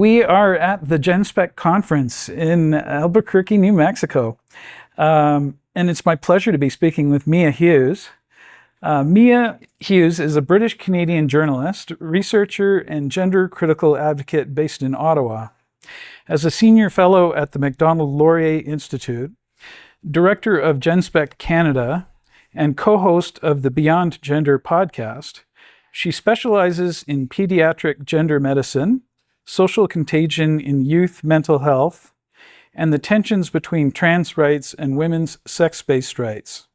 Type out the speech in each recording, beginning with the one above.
We are at the GenSpec conference in Albuquerque, New Mexico. And it's my pleasure to be speaking with Mia Hughes. Mia Hughes is a British-Canadian journalist, researcher, and gender-critical advocate based in Ottawa. As a senior fellow at the Macdonald-Laurier Institute, director of GenSpec Canada, and co-host of the Beyond Gender podcast, she specializes in pediatric gender medicine, social contagion in youth mental health, and the tensions between trans rights and women's sex-based rights.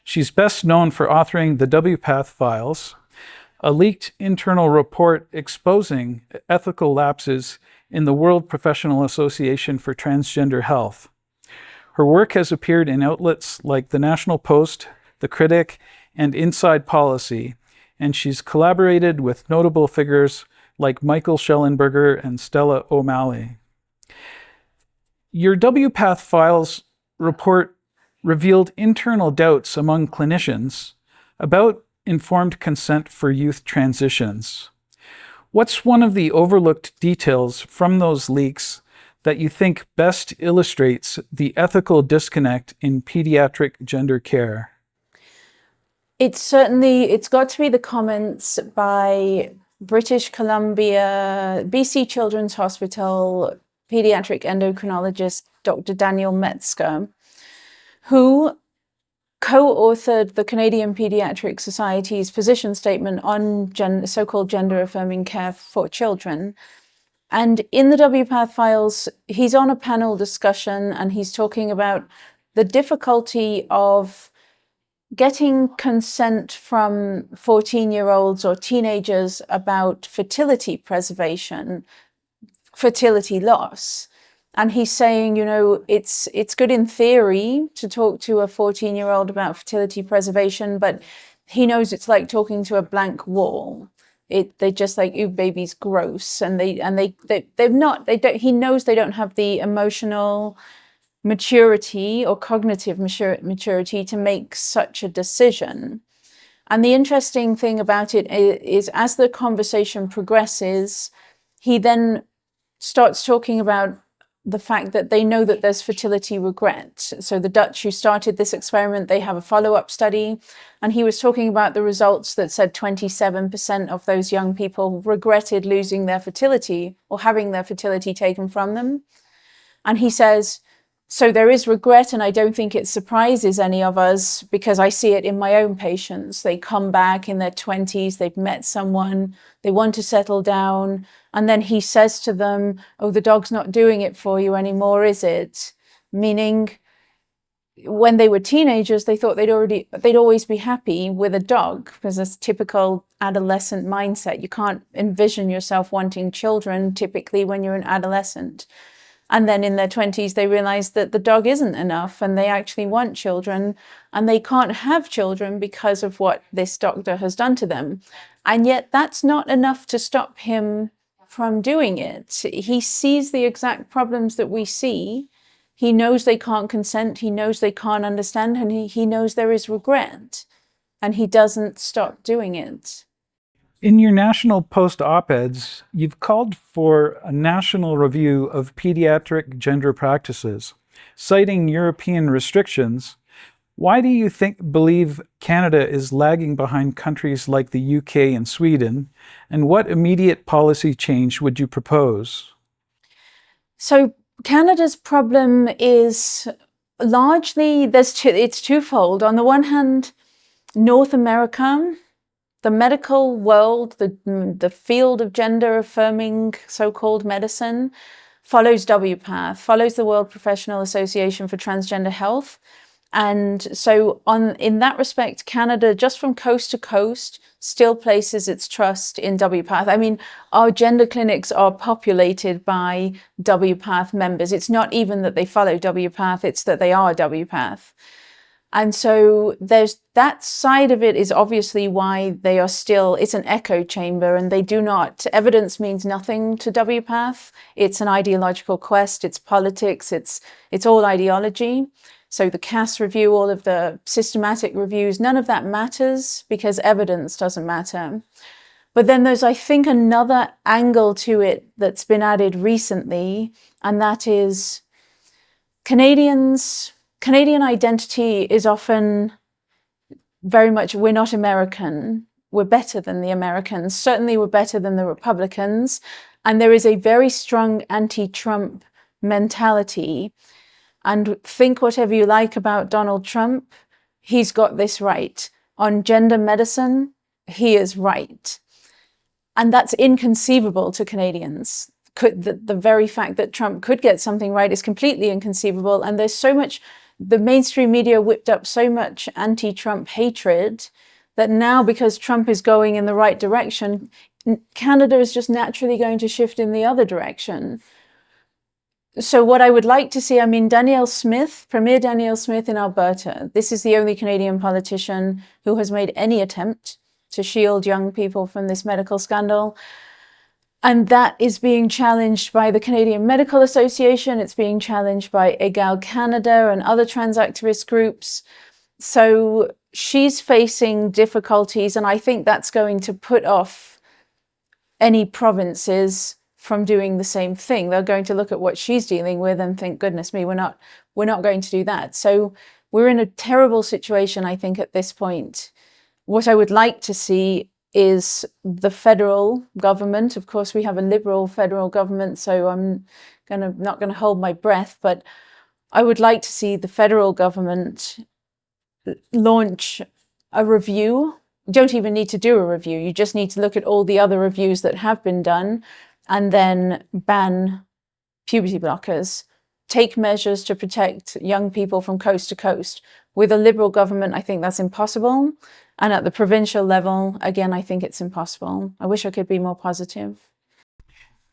She's best known for authoring the WPATH files, a leaked internal report exposing ethical lapses in the World Professional Association for Transgender Health. Her work has appeared in outlets like the National Post, The Critic, and Inside Policy, and she's collaborated with notable figures like Michael Schellenberger and Stella O'Malley. Your WPATH files report revealed internal doubts among clinicians about informed consent for youth transitions. What's one of the overlooked details from those leaks that you think best illustrates the ethical disconnect in pediatric gender care? It's got to be the comments by British Columbia, BC Children's Hospital pediatric endocrinologist Dr. Daniel Metzger, who co-authored the Canadian Pediatric Society's position statement on so-called gender-affirming care for children. And in the WPATH files, he's on a panel discussion and he's talking about the difficulty of getting consent from 14-year-olds or teenagers about fertility preservation, fertility loss. And he's saying, it's good in theory to talk to a 14-year-old about fertility preservation, but he knows it's like talking to a blank wall. They're just like, ooh, baby's gross. And he knows they don't have the emotional maturity or cognitive maturity to make such a decision. And the interesting thing about it is as the conversation progresses, he then starts talking about the fact that they know that there's fertility regret. So the Dutch who started this experiment, they have a follow-up study, and he was talking about the results that said 27% of those young people regretted losing their fertility or having their fertility taken from them. And he says, so there is regret, and I don't think it surprises any of us because I see it in my own patients. They come back in their 20s, they've met someone, they want to settle down, and then he says to them, oh, the dog's not doing it for you anymore, is it? Meaning, when they were teenagers, they thought they'd always be happy with a dog, because it's a typical adolescent mindset. You can't envision yourself wanting children typically when you're an adolescent. And then in their 20s, they realize that the dog isn't enough and they actually want children and they can't have children because of what this doctor has done to them. And yet that's not enough to stop him from doing it. He sees the exact problems that we see. He knows they can't consent. He knows they can't understand, and he knows there is regret, and he doesn't stop doing it. In your National Post op-eds, you've called for a national review of pediatric gender practices, citing European restrictions. Why do you believe Canada is lagging behind countries like the UK and Sweden? And what immediate policy change would you propose? So Canada's problem is largely, it's twofold. On the one hand, North America, the medical world, the field of gender-affirming so-called medicine, follows WPATH, follows the World Professional Association for Transgender Health. And so in that respect, Canada, just from coast to coast, still places its trust in WPATH. I mean, our gender clinics are populated by WPATH members. It's not even that they follow WPATH, it's that they are WPATH. And so there's that side of it is obviously why they are still, it's an echo chamber, and they do not, evidence means nothing to WPATH. It's an ideological quest, it's politics, it's all ideology. So the CAS review, all of the systematic reviews, none of that matters because evidence doesn't matter. But then there's, I think, another angle to it that's been added recently, and that is Canadian identity is often very much, we're not American, we're better than the Americans, certainly we're better than the Republicans, and there is a very strong anti-Trump mentality. And think whatever you like about Donald Trump, he's got this right. On gender medicine, he is right. And that's inconceivable to Canadians. The very fact that Trump could get something right is completely inconceivable. And there's so much, the mainstream media whipped up so much anti-Trump hatred that now, because Trump is going in the right direction, Canada is just naturally going to shift in the other direction. So what I would like to see, I mean, Danielle Smith, Premier Danielle Smith in Alberta, this is the only Canadian politician who has made any attempt to shield young people from this medical scandal. And that is being challenged by the Canadian Medical Association. It's being challenged by Egal Canada and other trans activist groups. So she's facing difficulties, and I think that's going to put off any provinces from doing the same thing. They're going to look at what she's dealing with and think, goodness me, we're not going to do that. So we're in a terrible situation, I think, at this point. What I would like to see is the federal government. Of course, we have a Liberal federal government, so I'm not going to hold my breath, but I would like to see the federal government launch a review. You don't even need to do a review. You just need to look at all the other reviews that have been done and then ban puberty blockers, take measures to protect young people from coast to coast. With a Liberal government, I think that's impossible. And at the provincial level, again, I think it's impossible. I wish I could be more positive.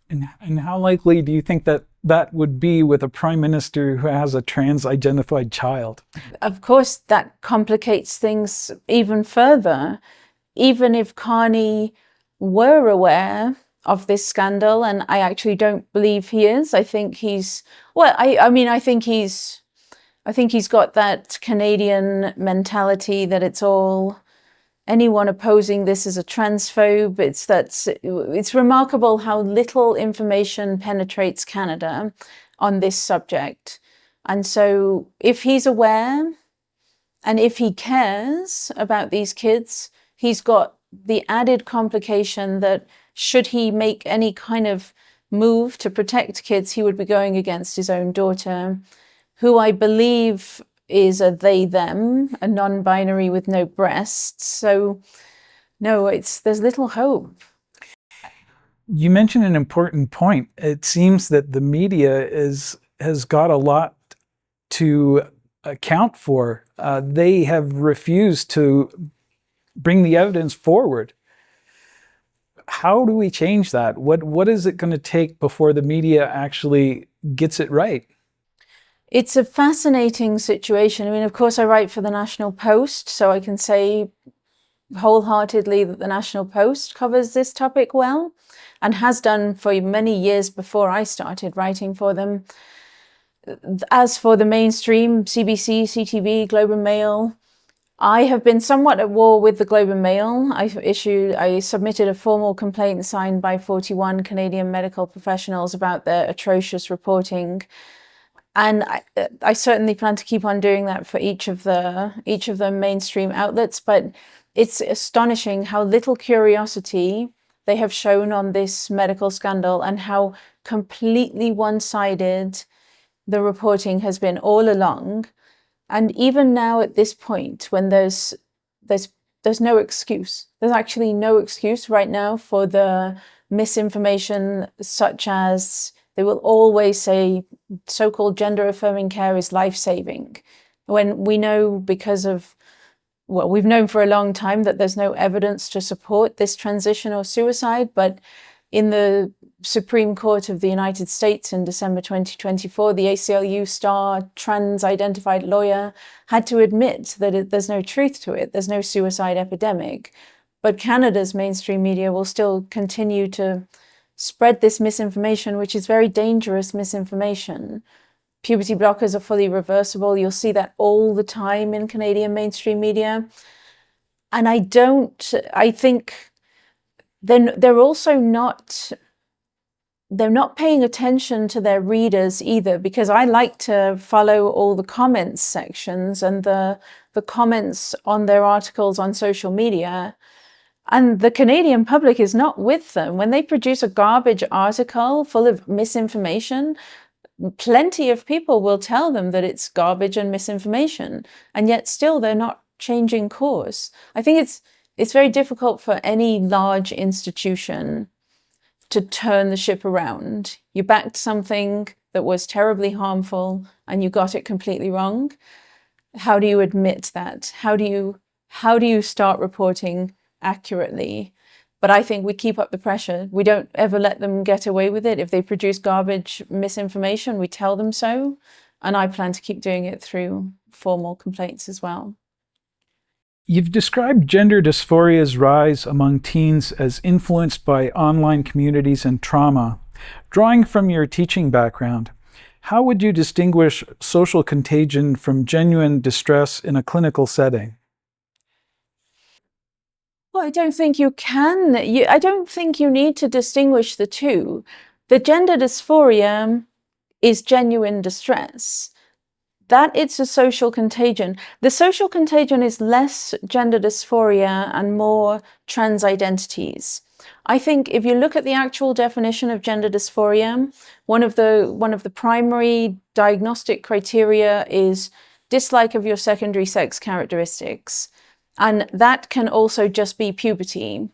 And how likely do you think that that would be with a prime minister who has a trans-identified child? Of course, that complicates things even further. Even if Carney were aware of this scandal, and I actually don't believe he is. I think he's, well, I think he's got that Canadian mentality that it's all, anyone opposing this is a transphobe. It's remarkable how little information penetrates Canada on this subject. And so if he's aware and if he cares about these kids, he's got the added complication that should he make any kind of move to protect kids, he would be going against his own daughter, who I believe is a they, them, a non-binary with no breasts. So no, there's little hope. You mentioned an important point. It seems that the media has got a lot to account for. They have refused to bring the evidence forward. How do we change that? What is it going to take before the media actually gets it right? It's a fascinating situation. I mean, of course, I write for the National Post, so I can say wholeheartedly that the National Post covers this topic well and has done for many years before I started writing for them. As for the mainstream, CBC, CTV, Globe and Mail, I have been somewhat at war with the Globe and Mail. I submitted a formal complaint signed by 41 Canadian medical professionals about their atrocious reporting. And I certainly plan to keep on doing that for each of the mainstream outlets. But it's astonishing how little curiosity they have shown on this medical scandal and how completely one-sided the reporting has been all along. And even now at this point, when there's no excuse, there's actually no excuse right now for the misinformation, such as they will always say so-called gender-affirming care is life-saving, when we know we've known for a long time that there's no evidence to support this transition or suicide, but in the Supreme Court of the United States in December 2024, the ACLU star trans-identified lawyer had to admit that there's no truth to it. There's no suicide epidemic. But Canada's mainstream media will still continue to spread this misinformation, which is very dangerous misinformation. Puberty blockers are fully reversible. You'll see that all the time in Canadian mainstream media. And I think then they're not paying attention to their readers either, because I like to follow all the comments sections and the comments on their articles on social media. And the Canadian public is not with them. When they produce a garbage article full of misinformation, plenty of people will tell them that it's garbage and misinformation, and yet still they're not changing course. I think it's very difficult for any large institution to turn the ship around. You backed something that was terribly harmful and you got it completely wrong. How do you admit that? How do you start reporting accurately? But I think we keep up the pressure. We don't ever let them get away with it. If they produce garbage misinformation, we tell them so. And I plan to keep doing it through formal complaints as well. You've described gender dysphoria's rise among teens as influenced by online communities and trauma. Drawing from your teaching background, how would you distinguish social contagion from genuine distress in a clinical setting? Well, I don't think you can. I don't think you need to distinguish the two. The gender dysphoria is genuine distress. That it's a social contagion. The social contagion is less gender dysphoria and more trans identities. I think if you look at the actual definition of gender dysphoria, one of the primary diagnostic criteria is dislike of your secondary sex characteristics. And that can also just be puberty.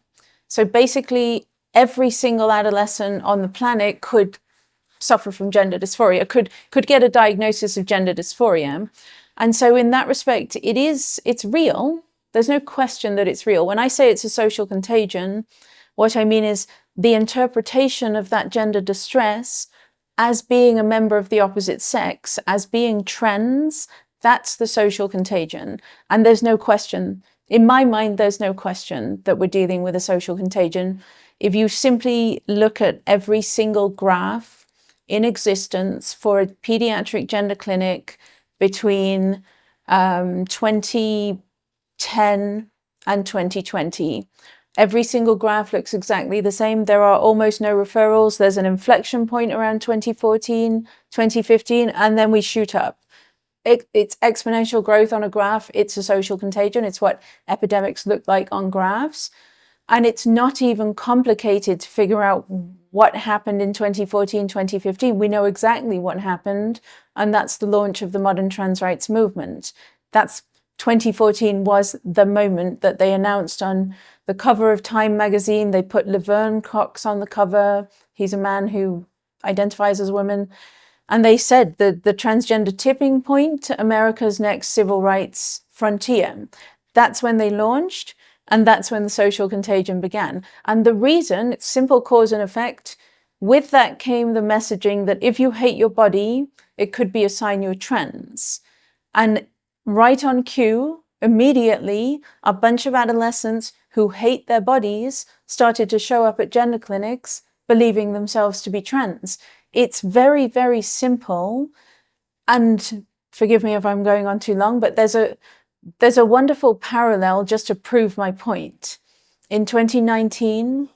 So basically, every single adolescent on the planet could suffer from gender dysphoria, could get a diagnosis of gender dysphoria. And so in that respect, it's real. There's no question that it's real. When I say it's a social contagion, what I mean is the interpretation of that gender distress as being a member of the opposite sex, as being trans, that's the social contagion. And there's no question, in my mind, there's no question that we're dealing with a social contagion. If you simply look at every single graph in existence for a pediatric gender clinic between 2010 and 2020. Every single graph looks exactly the same. There are almost no referrals. There's an inflection point around 2014, 2015, and then we shoot up. It's exponential growth on a graph. It's a social contagion. It's what epidemics look like on graphs. And it's not even complicated to figure out what happened in 2014, 2015. We know exactly what happened, and that's the launch of the modern trans rights movement. 2014 was the moment that they announced on the cover of Time magazine. They put Laverne Cox on the cover. He's a man who identifies as a woman. And they said that the transgender tipping point, America's next civil rights frontier. That's when they launched. And that's when the social contagion began. And the reason, it's simple cause and effect. With that came the messaging that if you hate your body, it could be a sign you're trans. And right on cue, immediately, a bunch of adolescents who hate their bodies started to show up at gender clinics believing themselves to be trans. It's very, very simple. And forgive me if I'm going on too long, but there's a wonderful parallel just to prove my point. In 2019,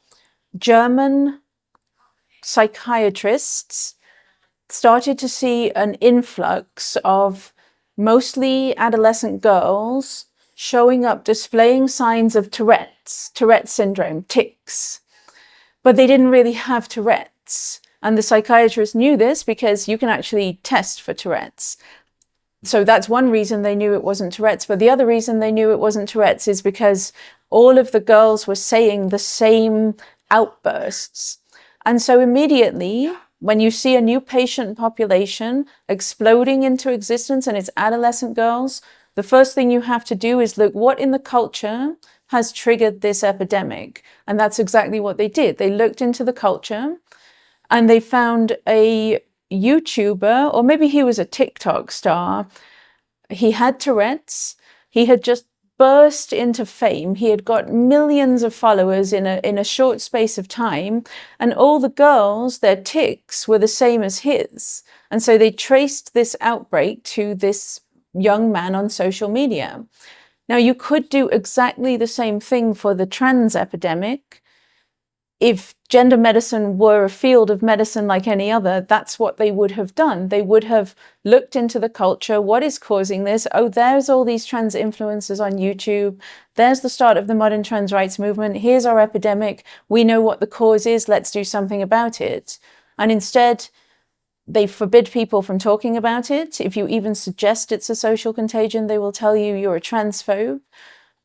German psychiatrists started to see an influx of mostly adolescent girls showing up displaying signs of Tourette's syndrome, tics. But they didn't really have Tourette's. And the psychiatrists knew this because you can actually test for Tourette's. So that's one reason they knew it wasn't Tourette's. But the other reason they knew it wasn't Tourette's is because all of the girls were saying the same outbursts. And so immediately, when you see a new patient population exploding into existence and it's adolescent girls, the first thing you have to do is look what in the culture has triggered this epidemic. And that's exactly what they did. They looked into the culture and they found a YouTuber, or maybe he was a TikTok star. He had Tourette's. He had just burst into fame. He had got millions of followers in a short space of time. And all the girls, their tics were the same as his. And so they traced this outbreak to this young man on social media. Now, you could do exactly the same thing for the trans epidemic. if gender medicine were a field of medicine like any other, that's what they would have done. They would have looked into the culture. What is causing this? Oh, there's all these trans influencers on YouTube. There's the start of the modern trans rights movement. Here's our epidemic. We know what the cause is. Let's do something about it. And instead, they forbid people from talking about it. If you even suggest it's a social contagion, they will tell you you're a transphobe.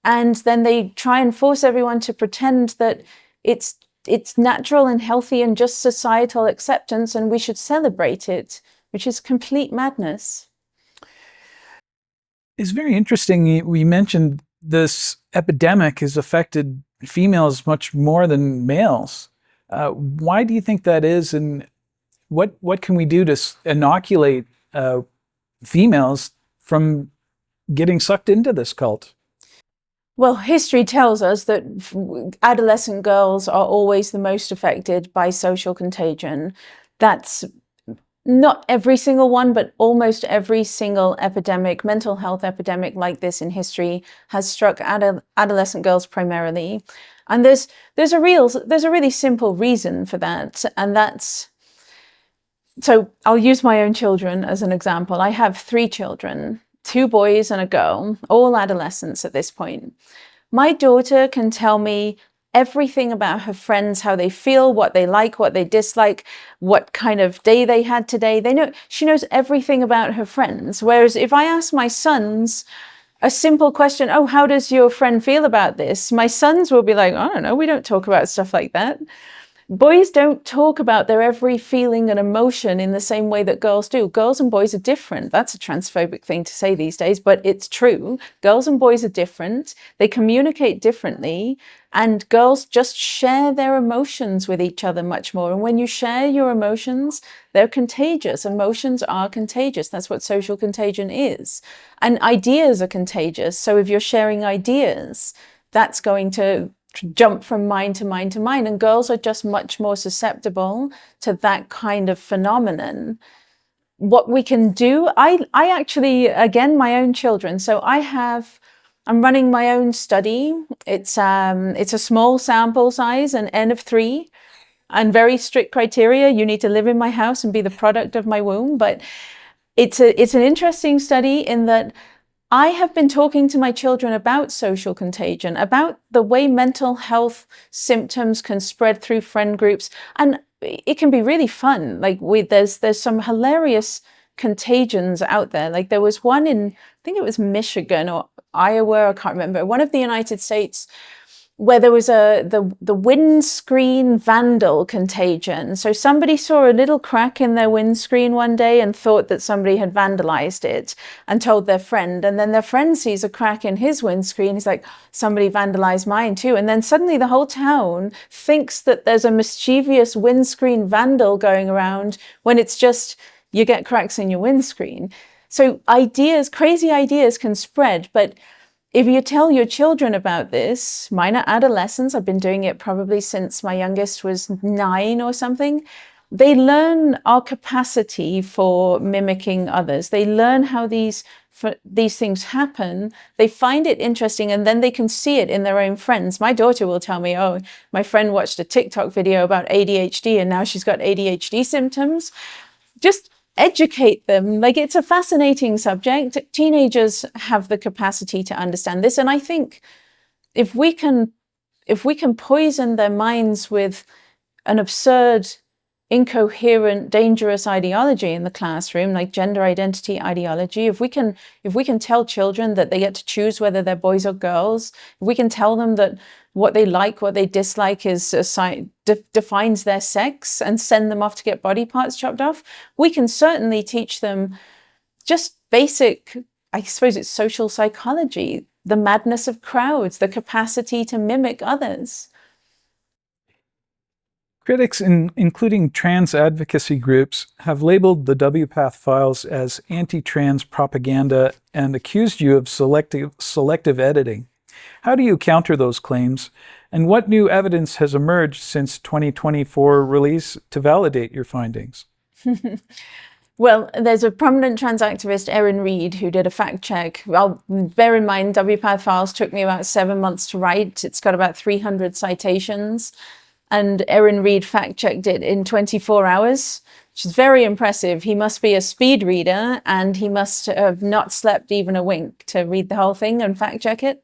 And then they try and force everyone to pretend that it's natural and healthy and just societal acceptance, and we should celebrate it, which is complete madness. It's very interesting. We mentioned this epidemic has affected females much more than males. Why do you think that is, and what can we do to inoculate females from getting sucked into this cult? Well, history tells us that adolescent girls are always the most affected by social contagion. That's not every single one, but almost every single epidemic, mental health epidemic like this in history has struck adolescent girls primarily. And there's a really simple reason for that, and that's, so I'll use my own children as an example. I have 3 children, 2 boys and a girl, all adolescents at this point. My daughter can tell me everything about her friends, how they feel, what they like, what they dislike, what kind of day they had today. She knows everything about her friends. Whereas if I ask my sons a simple question, oh, how does your friend feel about this? My sons will be like, I don't know, we don't talk about stuff like that. Boys don't talk about their every feeling and emotion in the same way that girls do. Girls and boys are different. That's a transphobic thing to say these days, but it's true. Girls and boys are different. They communicate differently, and girls just share their emotions with each other much more. And when you share your emotions, they're contagious. Emotions are contagious. That's what social contagion is. And ideas are contagious. So if you're sharing ideas, that's going to jump from mind to mind to mind, and girls are just much more susceptible to that kind of phenomenon. What we can do, I actually, again, my own children, so I'm running my own study. It's a small sample size, an N of 3, and very strict criteria. You need to live in my house and be the product of my womb. But it's an interesting study in that I have been talking to my children about social contagion, about the way mental health symptoms can spread through friend groups, and it can be really fun. Like there's some hilarious contagions out there. Like there was one in, I think it was Michigan or Iowa, I can't remember, one of the United States, where there was the windscreen vandal contagion. So somebody saw a little crack in their windscreen one day and thought that somebody had vandalized it and told their friend. And then their friend sees a crack in his windscreen. He's like, somebody vandalized mine too. And then suddenly the whole town thinks that there's a mischievous windscreen vandal going around when it's just, you get cracks in your windscreen. So crazy ideas can spread, but if you tell your children about this, mine are adolescents, I've been doing it probably since my youngest was 9 or something, they learn our capacity for mimicking others. They learn how these things happen. They find it interesting, and then they can see it in their own friends. My daughter will tell me, oh, my friend watched a TikTok video about ADHD and now she's got ADHD symptoms. Just educate them. Like, it's a fascinating subject. Teenagers have the capacity to understand this. And I think if we can poison their minds with an absurd, incoherent, dangerous ideology in the classroom, like gender identity ideology, if we can tell children that they get to choose whether they're boys or girls, if we can tell them that what they like, what they dislike defines their sex, and send them off to get body parts chopped off, we can certainly teach them just basic, I suppose it's social psychology, the madness of crowds, the capacity to mimic others. Critics, including trans advocacy groups, have labeled the WPATH files as anti-trans propaganda and accused you of selective editing. How do you counter those claims? And what new evidence has emerged since 2024 release to validate your findings? Well, there's a prominent trans activist, Erin Reed, who did a fact check. Well, bear in mind, WPATH files took me about 7 months to write. It's got about 300 citations. And Erin Reed fact-checked it in 24 hours, which is very impressive. He must be a speed reader, and he must have not slept even a wink to read the whole thing and fact-check it.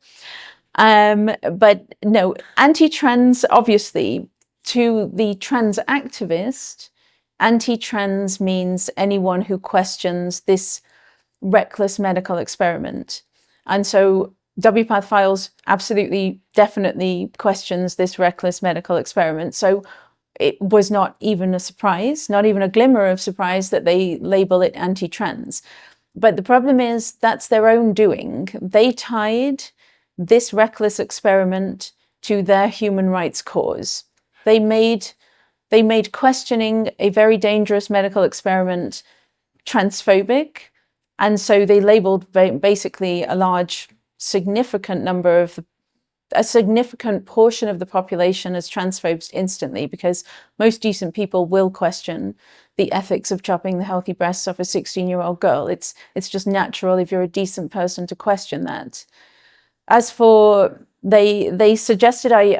But no, anti-trans, obviously, to the trans activist, anti-trans means anyone who questions this reckless medical experiment. And so WPATH Files absolutely, definitely questions this reckless medical experiment. So it was not even a surprise, not even a glimmer of surprise that they label it anti-trans. But the problem is that's their own doing. They tied this reckless experiment to their human rights cause. They made questioning a very dangerous medical experiment transphobic. And so they labeled basically a significant portion of the population as transphobes instantly, because most decent people will question the ethics of chopping the healthy breasts off a 16-year-old girl. It's just natural if you're a decent person to question that. As for they suggested I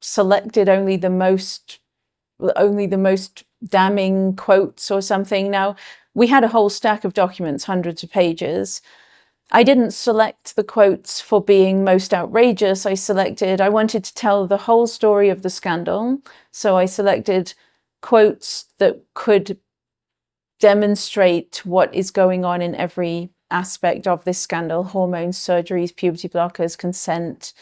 selected only the most damning quotes or something. Now, we had a whole stack of documents, hundreds of pages. I didn't select the quotes for being most outrageous. I wanted to tell the whole story of the scandal. So I selected quotes that could demonstrate what is going on in every aspect of this scandal: hormones, surgeries, puberty blockers, consent.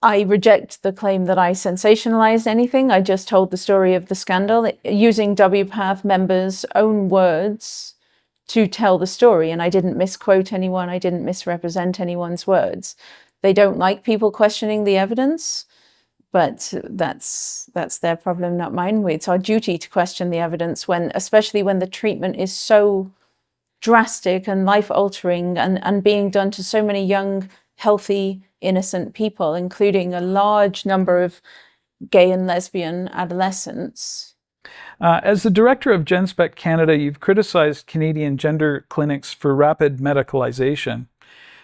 I reject the claim that I sensationalized anything. I just told the story of the scandal using WPATH members' own words to tell the story. And I didn't misquote anyone. I didn't misrepresent anyone's words. They don't like people questioning the evidence, but that's their problem, not mine. It's our duty to question the evidence, especially when the treatment is so drastic and life-altering and being done to so many young, healthy, innocent people, including a large number of gay and lesbian adolescents. As the director of GenSpec Canada, you've criticized Canadian gender clinics for rapid medicalization.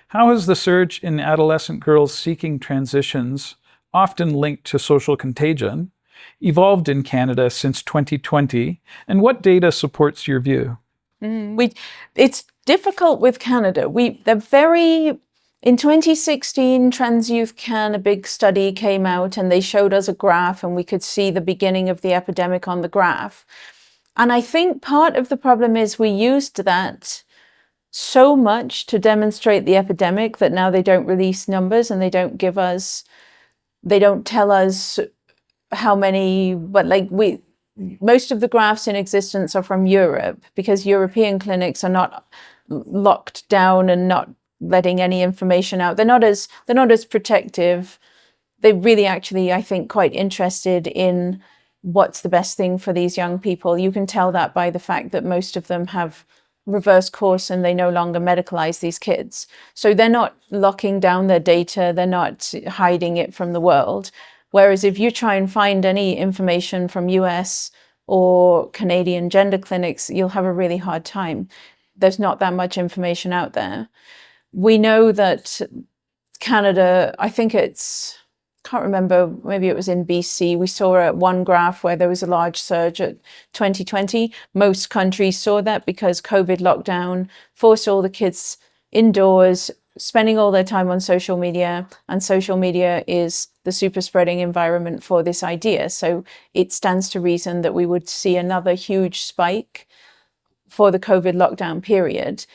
How has the surge in adolescent girls seeking transitions, often linked to social contagion, evolved in Canada since 2020, and what data supports your view? It's difficult with Canada. In 2016, Trans Youth Can, a big study came out, and they showed us a graph, and we could see the beginning of the epidemic on the graph. And I think part of the problem is we used that so much to demonstrate the epidemic that now they don't release numbers, and they don't tell us how many, but most of the graphs in existence are from Europe, because European clinics are not locked down and not letting any information out. They're not as protective. They're really actually, I think, quite interested in what's the best thing for these young people. You can tell that by the fact that most of them have reverse course and they no longer medicalize these kids. So they're not locking down their data. They're not hiding it from the world. Whereas if you try and find any information from US or Canadian gender clinics, you'll have a really hard time. There's not that much information out there. We know that Canada, can't remember, maybe it was in BC, we saw one graph where there was a large surge at 2020. Most countries saw that because COVID lockdown forced all the kids indoors, spending all their time on social media, and social media is the super spreading environment for this idea. So it stands to reason that we would see another huge spike for the COVID lockdown period.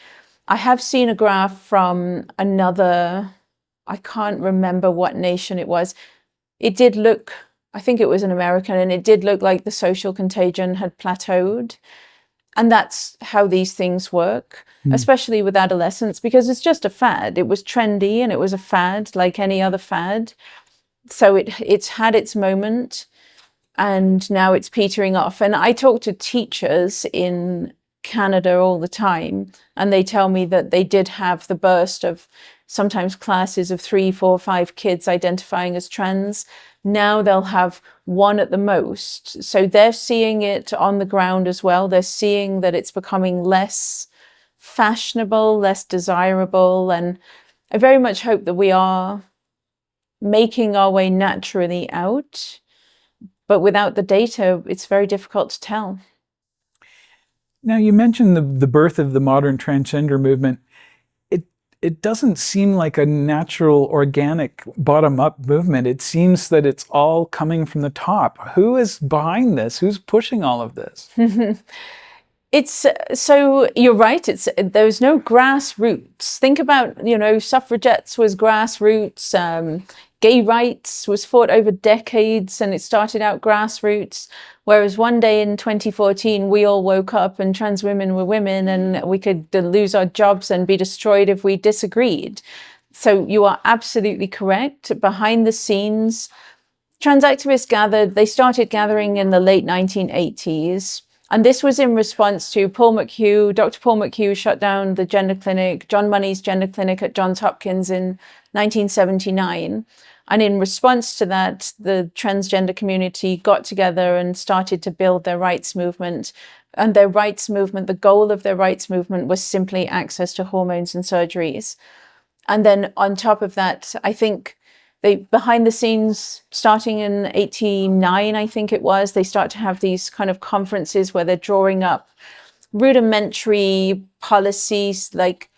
I have seen a graph from another, I can't remember what nation it was. It did look, I think it was an American, and it did look like the social contagion had plateaued. And that's how these things work, especially with adolescents, because it's just a fad. It was trendy and it was a fad like any other fad. So it's had its moment and now it's petering off. And I talk to teachers in Canada all the time, and they tell me that they did have the burst of sometimes classes of 3, 4, 5 kids identifying as trans. Now they'll have one at the most. So they're seeing it on the ground as well. They're seeing that it's becoming less fashionable, less desirable. And I very much hope that we are making our way naturally out. But without the data, it's very difficult to tell. Now, you mentioned the birth of the modern transgender movement. It doesn't seem like a natural, organic, bottom-up movement. It seems that it's all coming from the top. Who is behind this? Who's pushing all of this? It's so you're right. There's no grassroots. Think about, suffragettes was grassroots. Gay rights was fought over decades, and it started out grassroots. Whereas one day in 2014, we all woke up and trans women were women, and we could lose our jobs and be destroyed if we disagreed. So you are absolutely correct. Behind the scenes, trans activists they started gathering in the late 1980s. And this was in response to Dr. Paul McHugh shut down the gender clinic, John Money's gender clinic at Johns Hopkins in 1979. And in response to that, the transgender community got together and started to build their rights movement. And their rights movement, the goal of their rights movement was simply access to hormones and surgeries. And then on top of that, I think behind the scenes, starting in 89, I think it was, they start to have these kind of conferences where they're drawing up rudimentary policies, like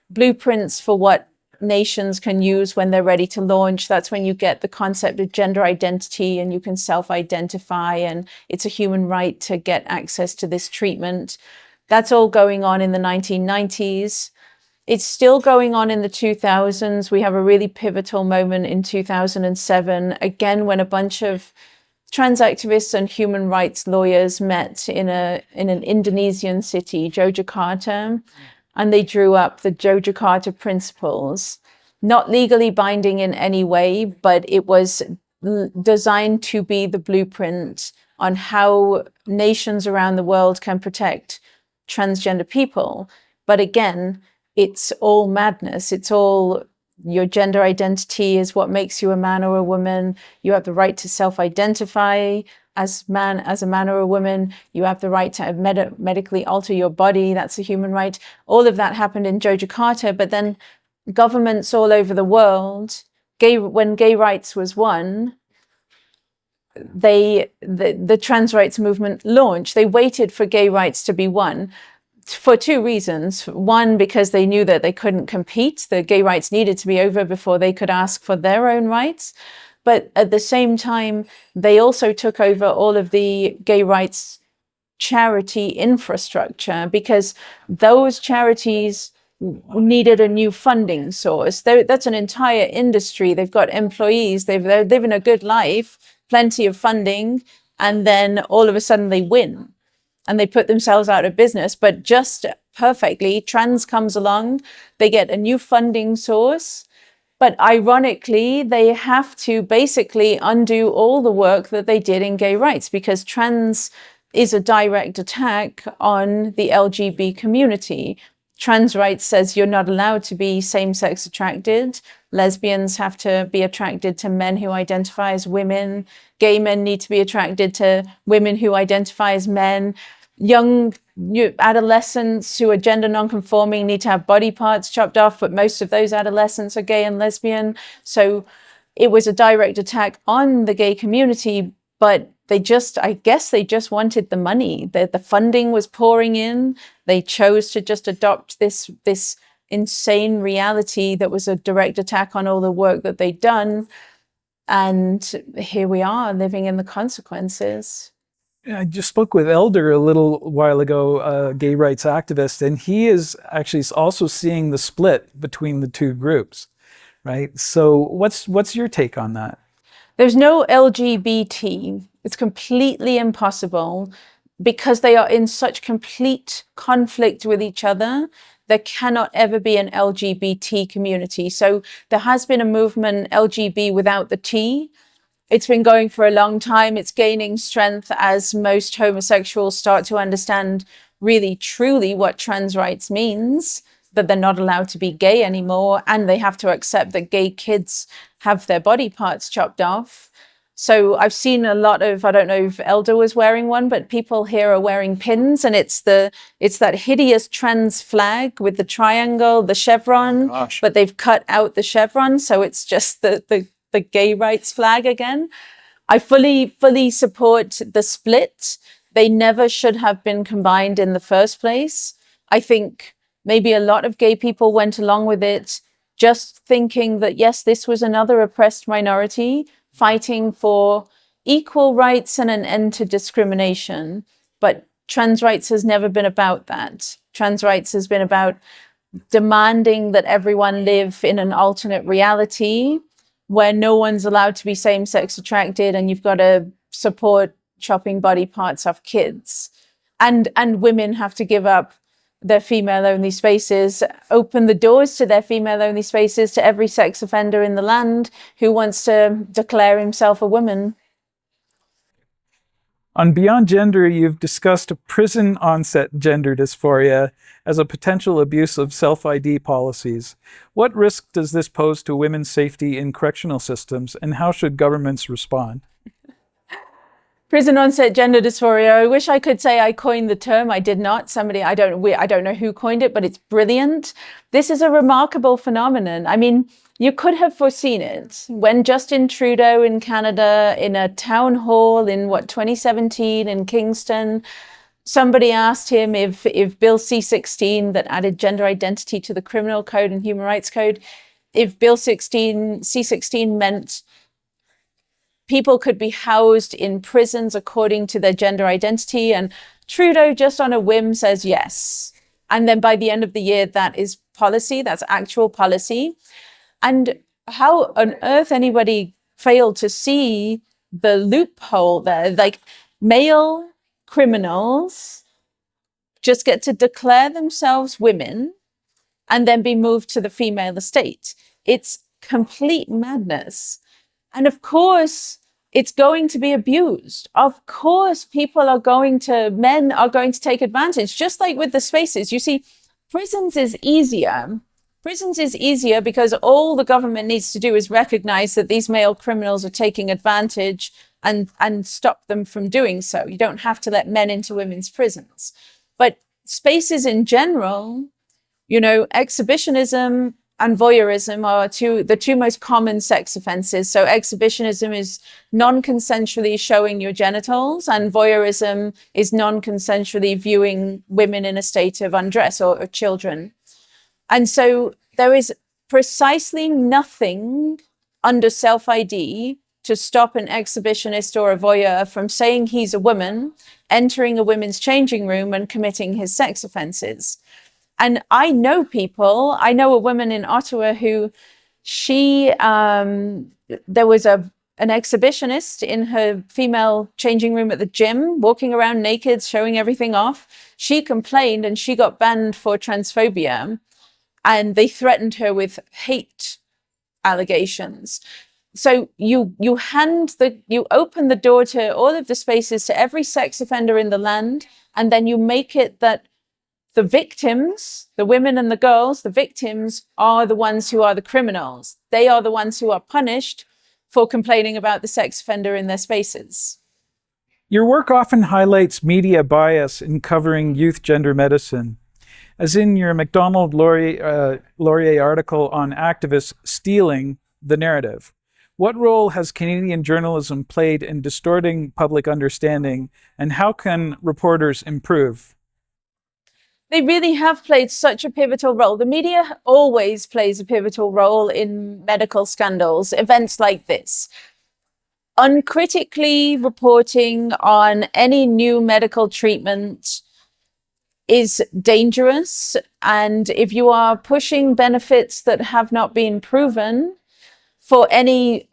blueprints for what nations can use when they're ready to launch. That's when you get the concept of gender identity, and you can self-identify, and it's a human right to get access to this treatment. That's all going on in the 1990s. It's still going on in the 2000s. We have a really pivotal moment in 2007, again, when a bunch of trans activists and human rights lawyers met in an Indonesian city, Yogyakarta, and they drew up the Yogyakarta Principles, not legally binding in any way, but it was designed to be the blueprint on how nations around the world can protect transgender people. But again, it's all madness. It's all your gender identity is what makes you a man or a woman. You have the right to self-identify as a man or a woman. You have the right to medically alter your body. That's a human right. All of that happened in Yogyakarta, but then governments all over the world, when gay rights was won, the trans rights movement launched. They waited for gay rights to be won for two reasons. One, because they knew that they couldn't compete. The gay rights needed to be over before they could ask for their own rights. But at the same time, they also took over all of the gay rights charity infrastructure, because those charities needed a new funding source. That's an entire industry. They've got employees. They're living a good life, plenty of funding, and then all of a sudden they win. And they put themselves out of business. But just perfectly, trans comes along, they get a new funding source. But ironically, they have to basically undo all the work that they did in gay rights, because trans is a direct attack on the LGBT community. Trans rights says you're not allowed to be same-sex attracted. Lesbians have to be attracted to men who identify as women. Gay men need to be attracted to women who identify as men. Young adolescents who are gender non-conforming need to have body parts chopped off, but most of those adolescents are gay and lesbian. So it was a direct attack on the gay community, but I guess they just wanted the money. The funding was pouring in. They chose to just adopt this insane reality that was a direct attack on all the work that they'd done. And here we are living in the consequences. I just spoke with Elder a little while ago, a gay rights activist, and he is actually also seeing the split between the two groups, right? So what's your take on that? There's no LGBT. It's completely impossible, because they are in such complete conflict with each other. There cannot ever be an LGBT community. So there has been a movement, LGB without the T. It's been going for a long time. It's gaining strength as most homosexuals start to understand really, truly what trans rights means, that they're not allowed to be gay anymore, and they have to accept that gay kids have their body parts chopped off. So I've seen a lot of, I don't know if Elder was wearing one, but people here are wearing pins, and it's that hideous trans flag with the triangle, the chevron, but they've cut out the chevron. So it's just the the gay rights flag again. I fully support the split. They never should have been combined in the first place. I think maybe a lot of gay people went along with it just thinking that, yes, this was another oppressed minority fighting for equal rights and an end to discrimination. But trans rights has never been about that. Trans rights has been about demanding that everyone live in an alternate reality where no one's allowed to be same-sex attracted, and you've got to support chopping body parts off kids. And women have to give up their female-only spaces, open the doors to their female-only spaces to every sex offender in the land who wants to declare himself a woman. On Beyond Gender, you've discussed prison onset gender dysphoria as a potential abuse of self-ID policies. What risk does this pose to women's safety in correctional systems, and how should governments respond? Prison onset gender dysphoria. I wish I could say I coined the term. I did not. I don't know who coined it, but it's brilliant. This is a remarkable phenomenon. I mean, you could have foreseen it when Justin Trudeau in Canada, in a town hall in 2017 in Kingston, somebody asked him if Bill C-16 that added gender identity to the criminal code and human rights code, if Bill C-16 meant people could be housed in prisons according to their gender identity. And Trudeau just on a whim says yes. And then by the end of the year, that is policy, that's actual policy. And how on earth anybody failed to see the loophole there? Like, male criminals just get to declare themselves women and then be moved to the female estate. It's complete madness. And of course, it's going to be abused. Of course, men are going to take advantage, just like with the spaces. You see, prisons is easier. Prisons is easier because all the government needs to do is recognize that these male criminals are taking advantage and stop them from doing so. You don't have to let men into women's prisons. But spaces in general, exhibitionism and voyeurism are the two most common sex offenses. So exhibitionism is non-consensually showing your genitals, and voyeurism is non-consensually viewing women in a state of undress or children. And so there is precisely nothing under self-ID to stop an exhibitionist or a voyeur from saying he's a woman, entering a women's changing room and committing his sex offenses. And I know a woman in Ottawa who there was an exhibitionist in her female changing room at the gym, walking around naked, showing everything off. She complained and she got banned for transphobia, and they threatened her with hate allegations. So you open the door to all of the spaces to every sex offender in the land, and then you make it that the victims, the women and the girls, the victims are the ones who are the criminals. They are the ones who are punished for complaining about the sex offender in their spaces. Your work often highlights media bias in covering youth gender medicine, as in your Macdonald-Laurier article on activists stealing the narrative. What role has Canadian journalism played in distorting public understanding, and how can reporters improve? They really have played such a pivotal role. The media always plays a pivotal role in medical scandals, events like this. Uncritically reporting on any new medical treatment is dangerous. And if you are pushing benefits that have not been proven for a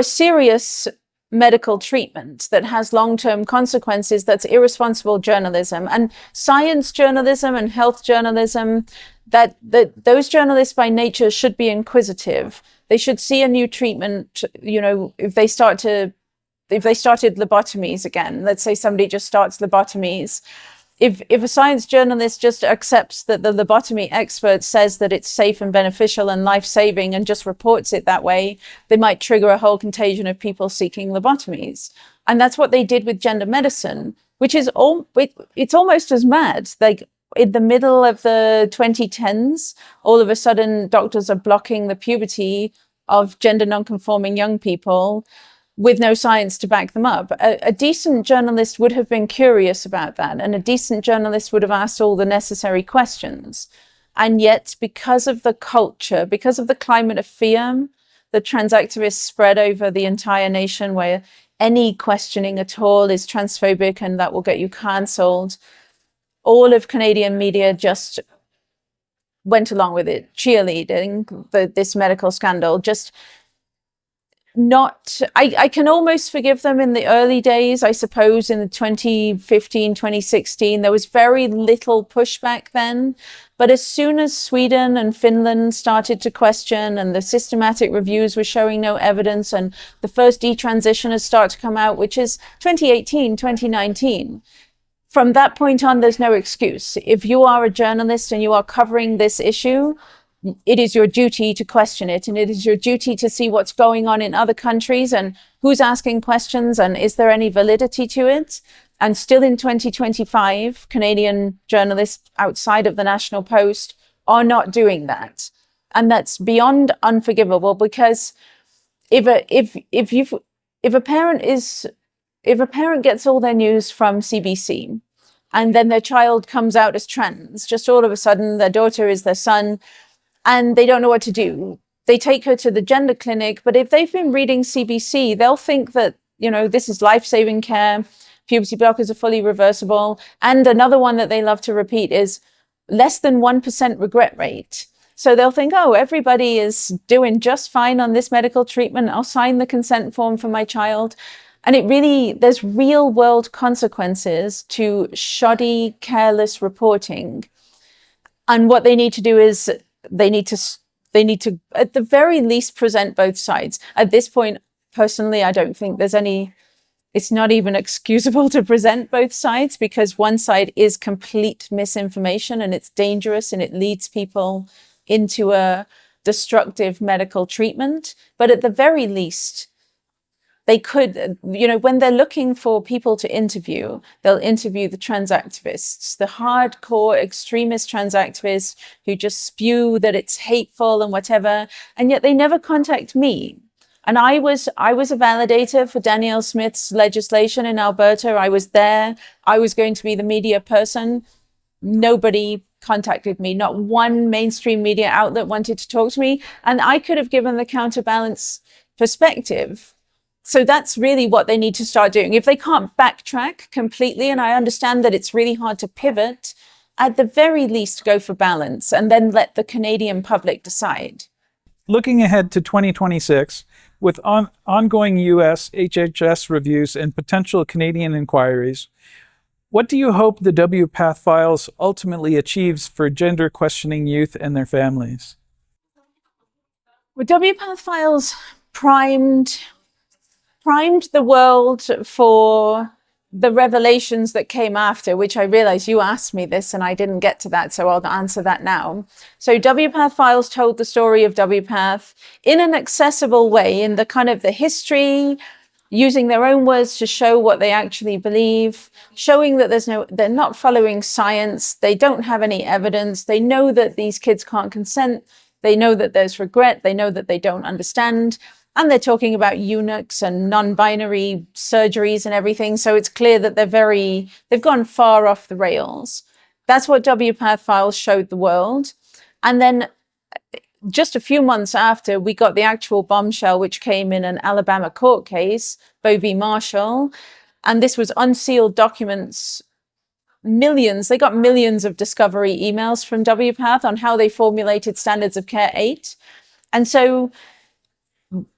serious medical treatment that has long-term consequences, that's irresponsible journalism. And science journalism and health journalism, those journalists by nature should be inquisitive. They should see a new treatment, if they started lobotomies again. Let's say somebody just starts lobotomies. If a science journalist just accepts that the lobotomy expert says that it's safe and beneficial and life-saving and just reports it that way, they might trigger a whole contagion of people seeking lobotomies. And that's what they did with gender medicine, which is it's almost as mad. Like, in the middle of the 2010s, all of a sudden doctors are blocking the puberty of gender non-conforming young people with no science to back them up. A decent journalist would have been curious about that, and a decent journalist would have asked all the necessary questions. And yet, because of the culture, because of the climate of fear, the trans activists spread over the entire nation, where any questioning at all is transphobic and that will get you cancelled. All of Canadian media just went along with it, cheerleading this medical scandal. Just not, I can almost forgive them in the early days, I suppose, in the 2015, 2016. There was very little pushback then. But as soon as Sweden and Finland started to question, and the systematic reviews were showing no evidence, and the first detransitioners start to come out, which is 2018, 2019, from that point on, there's no excuse. If you are a journalist and you are covering this issue, it is your duty to question it, and it is your duty to see what's going on in other countries and who's asking questions and is there any validity to it. And still in 2025, Canadian journalists outside of the National Post are not doing that. And that's beyond unforgivable, because if a parent gets all their news from CBC and then their child comes out as trans, just all of a sudden their daughter is their son, and they don't know what to do. They take her to the gender clinic, but if they've been reading CBC, they'll think that, this is life-saving care, puberty blockers are fully reversible. And another one that they love to repeat is less than 1% regret rate. So they'll think, oh, everybody is doing just fine on this medical treatment. I'll sign the consent form for my child. And there's real world consequences to shoddy, careless reporting. And what they need to do is they need to at the very least present both sides. At this point, personally, I don't think it's not even excusable to present both sides, because one side is complete misinformation and it's dangerous and it leads people into a destructive medical treatment. But at the very least, they could, when they're looking for people to interview, they'll interview the trans activists, the hardcore extremist trans activists who just spew that it's hateful and whatever. And yet they never contact me. And I was a validator for Danielle Smith's legislation in Alberta. I was there. I was going to be the media person. Nobody contacted me. Not one mainstream media outlet wanted to talk to me. And I could have given the counterbalance perspective. So that's really what they need to start doing. If they can't backtrack completely, and I understand that it's really hard to pivot, at the very least go for balance and then let the Canadian public decide. Looking ahead to 2026, with ongoing US HHS reviews and potential Canadian inquiries, what do you hope the WPATH files ultimately achieves for gender questioning youth and their families? Well, WPATH files primed the world for the revelations that came after, which I realize you asked me this and I didn't get to that, so I'll answer that now. So WPATH files told the story of WPATH in an accessible way, in the kind of the history, using their own words to show what they actually believe, showing that they're not following science, they don't have any evidence, they know that these kids can't consent, they know that there's regret, they know that they don't understand. And they're talking about eunuchs and non-binary surgeries and everything. So it's clear that they've gone far off the rails. That's what WPATH files showed the world. And then just a few months after, we got the actual bombshell, which came in an Alabama court case, Boe v. Marshall. And this was unsealed documents, millions. They got millions of discovery emails from WPATH on how they formulated Standards of Care 8. And so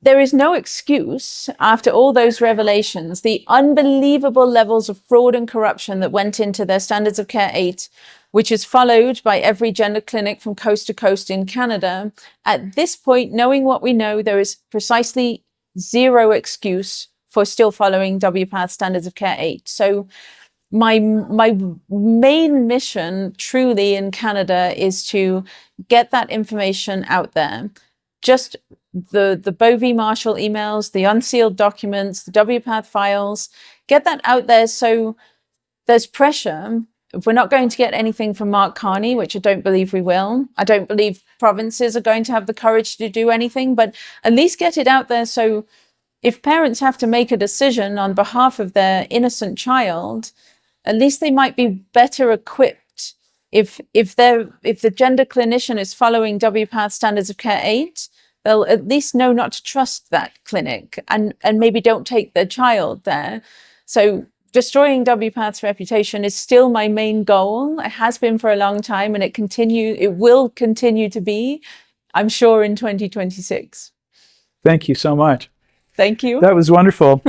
there is no excuse after all those revelations, the unbelievable levels of fraud and corruption that went into their Standards of Care 8, which is followed by every gender clinic from coast to coast in Canada. At this point, knowing what we know, there is precisely zero excuse for still following WPATH Standards of Care 8. So my main mission truly in Canada is to get that information out there. Just the Boe v. Marshall emails, the unsealed documents, the WPATH files, get that out there so there's pressure if we're not going to get anything from Mark Carney, which I don't believe we will, I don't believe provinces are going to have the courage to do anything, but at least get it out there. So if parents have to make a decision on behalf of their innocent child, at least they might be better equipped. If the gender clinician is following WPATH standards of care 8, they'll at least know not to trust that clinic and maybe don't take their child there. So destroying WPATH's reputation is still my main goal. It has been for a long time, and it will continue to be, I'm sure, in 2026. Thank you so much. Thank you. That was wonderful.